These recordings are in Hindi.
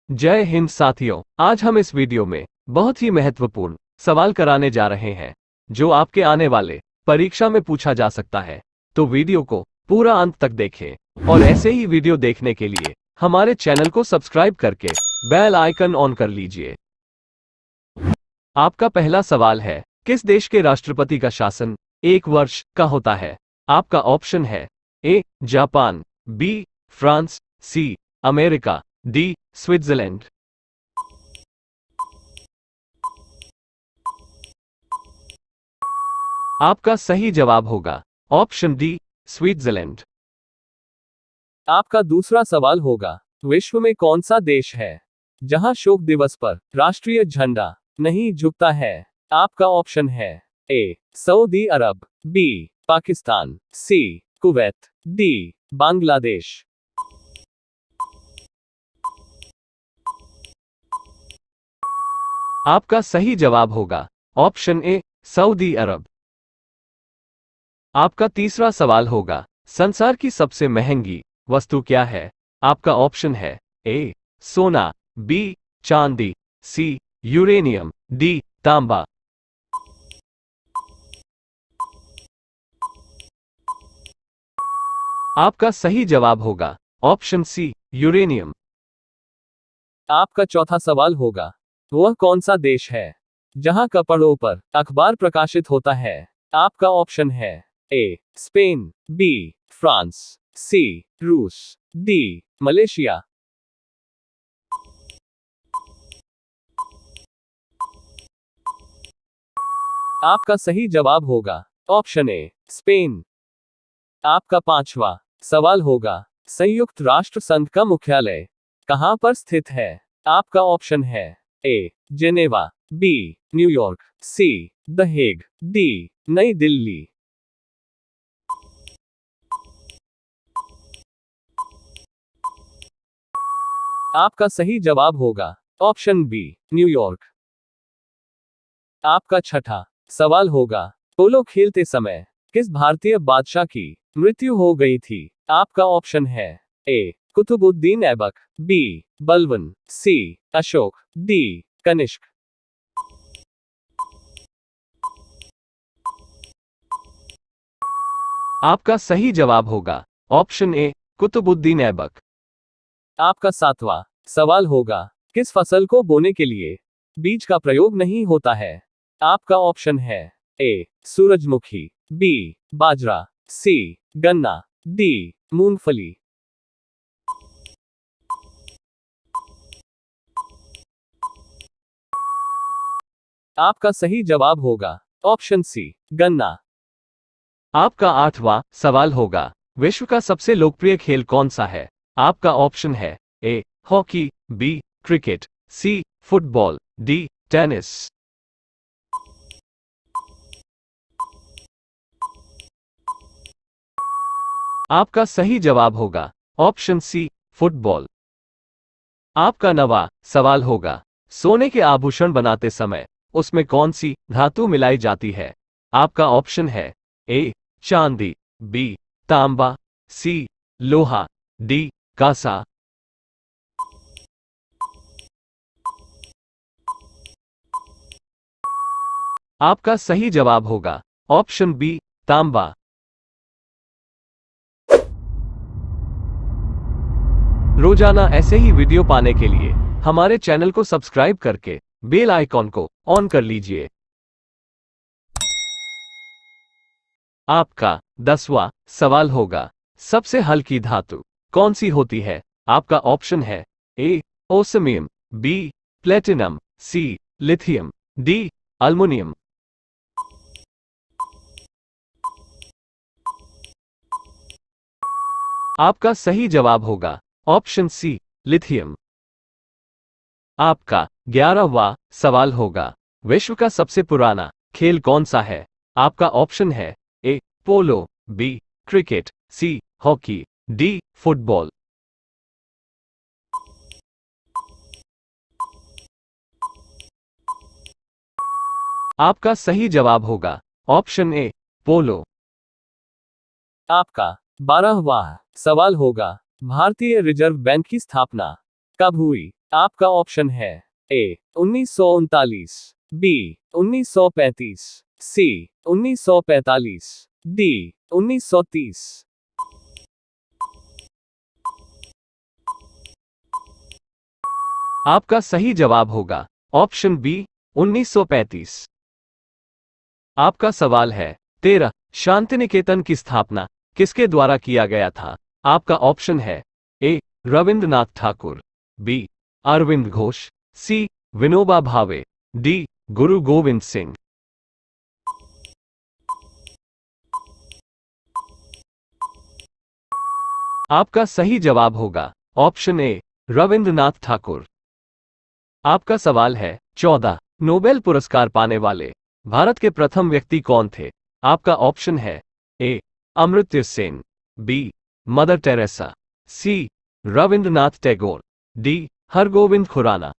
जय हिंद साथियों, आज हम इस वीडियो में बहुत ही महत्वपूर्ण सवाल कराने जा रहे हैं जो आपके आने वाले परीक्षा में पूछा जा सकता है। तो वीडियो को पूरा अंत तक देखें और ऐसे ही वीडियो देखने के लिए हमारे चैनल को सब्सक्राइब करके बेल आइकन ऑन कर लीजिए। आपका पहला सवाल है, किस देश के राष्ट्रपति का शासन 1 वर्ष का होता है? आपका ऑप्शन है A Japan, B France, C America, D Switzerland. आपका सही जवाब होगा ऑप्शन डी स्विट्जरलैंड। आपका दूसरा सवाल होगा, विश्व में कौन सा देश है जहां शोक दिवस पर राष्ट्रीय झंडा नहीं झुकता है? आपका ऑप्शन है ए सऊदी अरब, बी पाकिस्तान, सी कुवैत, डी बांग्लादेश। आपका सही जवाब होगा ऑप्शन ए सऊदी अरब। आपका तीसरा सवाल होगा, संसार की सबसे महंगी वस्तु क्या है? आपका ऑप्शन है ए सोना, बी चांदी, सी यूरेनियम, डी तांबा। आपका सही जवाब होगा ऑप्शन सी यूरेनियम। आपका चौथा सवाल होगा, वह कौन सा देश है जहां कपड़ों पर अखबार प्रकाशित होता है? आपका ऑप्शन है ए स्पेन, बी फ्रांस, सी रूस, डी मलेशिया। आपका सही जवाब होगा ऑप्शन ए स्पेन। आपका पांचवा सवाल होगा, संयुक्त राष्ट्र संघ का मुख्यालय कहां पर स्थित है? आपका ऑप्शन है A Geneva, B New York, C the Hague, D New Delhi. आपका सही जवाब होगा ऑप्शन बी न्यूयॉर्क। आपका छठा सवाल होगा, पोलो खेलते समय किस भारतीय बादशाह की मृत्यु हो गई थी? आपका ऑप्शन है ए कुतुबुद्दीन ऐबक, बी बलवन, सी अशोक, डी कनिष्क। आपका सही जवाब होगा ऑप्शन ए कुतुबुद्दीन ऐबक। आपका सातवां सवाल होगा, किस फसल को बोने के लिए बीज का प्रयोग नहीं होता है? आपका ऑप्शन है ए सूरजमुखी, बी बाजरा, सी गन्ना, डी मूंगफली। आपका सही जवाब होगा ऑप्शन सी गन्ना। आपका आठवां सवाल होगा, विश्व का सबसे लोकप्रिय खेल कौन सा है? आपका ऑप्शन है A hockey, B cricket, C football, D tennis. आपका सही जवाब होगा ऑप्शन सी फुटबॉल। आपका नवा सवाल होगा, सोने के आभूषण बनाते समय उसमें कौन सी धातु मिलाई जाती है? आपका ऑप्शन है ए चांदी, बी तांबा, सी लोहा, डी कांसा। आपका सही जवाब होगा ऑप्शन बी तांबा। रोजाना ऐसे ही वीडियो पाने के लिए हमारे चैनल को सब्सक्राइब करके बेल आइकॉन को ऑन कर लीजिए। आपका 10वां सवाल होगा, सबसे हल्की धातु कौन सी होती है? आपका ऑप्शन है ए ओसमियम, बी प्लेटिनम, सी लिथियम, डी अल्मुनियम। आपका सही जवाब होगा ऑप्शन सी लिथियम। आपका 11वां सवाल होगा, विश्व का सबसे पुराना खेल कौन सा है? आपका ऑप्शन है A polo, B cricket, C hockey, D football. आपका सही जवाब होगा ऑप्शन ए पोलो। आपका 12वां सवाल होगा, भारतीय रिजर्व बैंक की स्थापना कब हुई? आपका ऑप्शन है ए 1939, बी 1935, सी 1945, डी 1930। आपका सही जवाब होगा ऑप्शन बी 1935। आपका सवाल है 13 शांतिनिकेतन की स्थापना किसके द्वारा किया गया था? आपका ऑप्शन है ए रविंद्रनाथ ठाकुर, बी अरविंद घोष, सी विनोबा भावे, डी गुरु गोविंद सिंह। आपका सही जवाब होगा ऑप्शन ए रविंद्रनाथ ठाकुर। आपका सवाल है 14 नोबेल पुरस्कार पाने वाले भारत के प्रथम व्यक्ति कौन थे? आपका ऑप्शन है A Amartya Sen, B Mother Teresa, C Rabindranath Tagore, D Hargobind Khorana.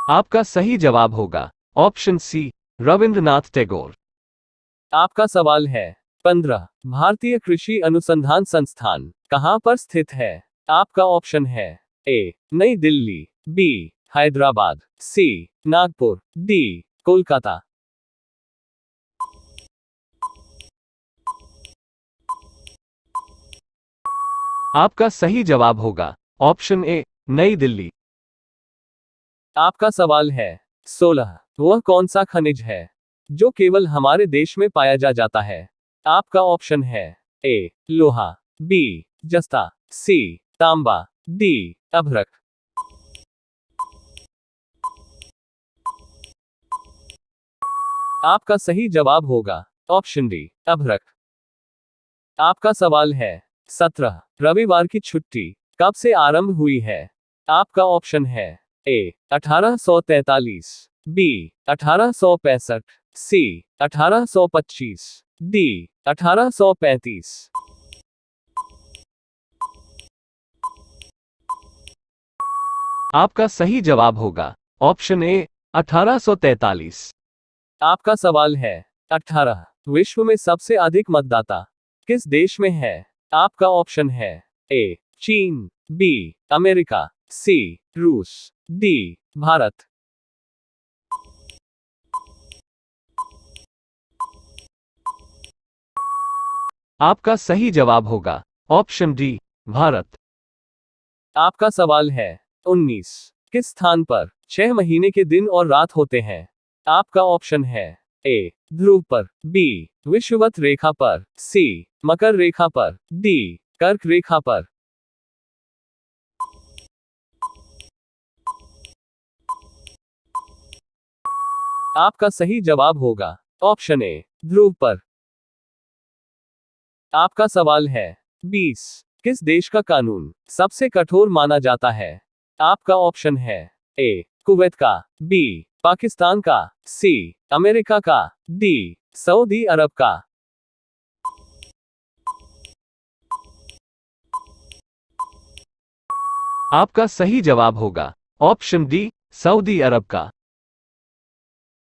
आपका सही जवाब होगा ऑप्शन सी रविंद्रनाथ टैगोर। आपका सवाल है 15 भारतीय कृषि अनुसंधान संस्थान कहां पर स्थित है? आपका ऑप्शन है ए नई दिल्ली, बी हैदराबाद, सी नागपुर, डी कोलकाता। आपका सही जवाब होगा ऑप्शन ए नई दिल्ली। आपका सवाल है 16 वह कौन सा खनिज है जो केवल हमारे देश में पाया जाता है? आपका ऑप्शन है ए लोहा, बी जस्ता, सी तांबा, डी अभ्रक। आपका सही जवाब होगा ऑप्शन डी अभ्रक। आपका सवाल है 17 रविवार की छुट्टी कब से आरंभ हुई है? आपका ऑप्शन है ए 1843, बी 1865, सी 1825, डी 1835। आपका सही जवाब होगा ऑप्शन ए 1843। आपका सवाल है 18 विश्व में सबसे अधिक मतदाता किस देश में है? आपका ऑप्शन है ए चीन, बी अमेरिका, सी रूस, डी भारत। आपका सही जवाब होगा ऑप्शन डी भारत। आपका सवाल है 19 किस स्थान पर 6 महीने के दिन और रात होते हैं? आपका ऑप्शन है ए ध्रुव पर, बी विषुवत रेखा पर, सी मकर रेखा पर, डी कर्क रेखा पर। आपका सही जवाब होगा ऑप्शन ए ध्रुव पर। आपका सवाल है 20 किस देश का कानून सबसे कठोर माना जाता है? आपका ऑप्शन है ए कुवैत का, बी पाकिस्तान का, सी अमेरिका का, डी सऊदी अरब का। आपका सही जवाब होगा ऑप्शन डी सऊदी अरब का।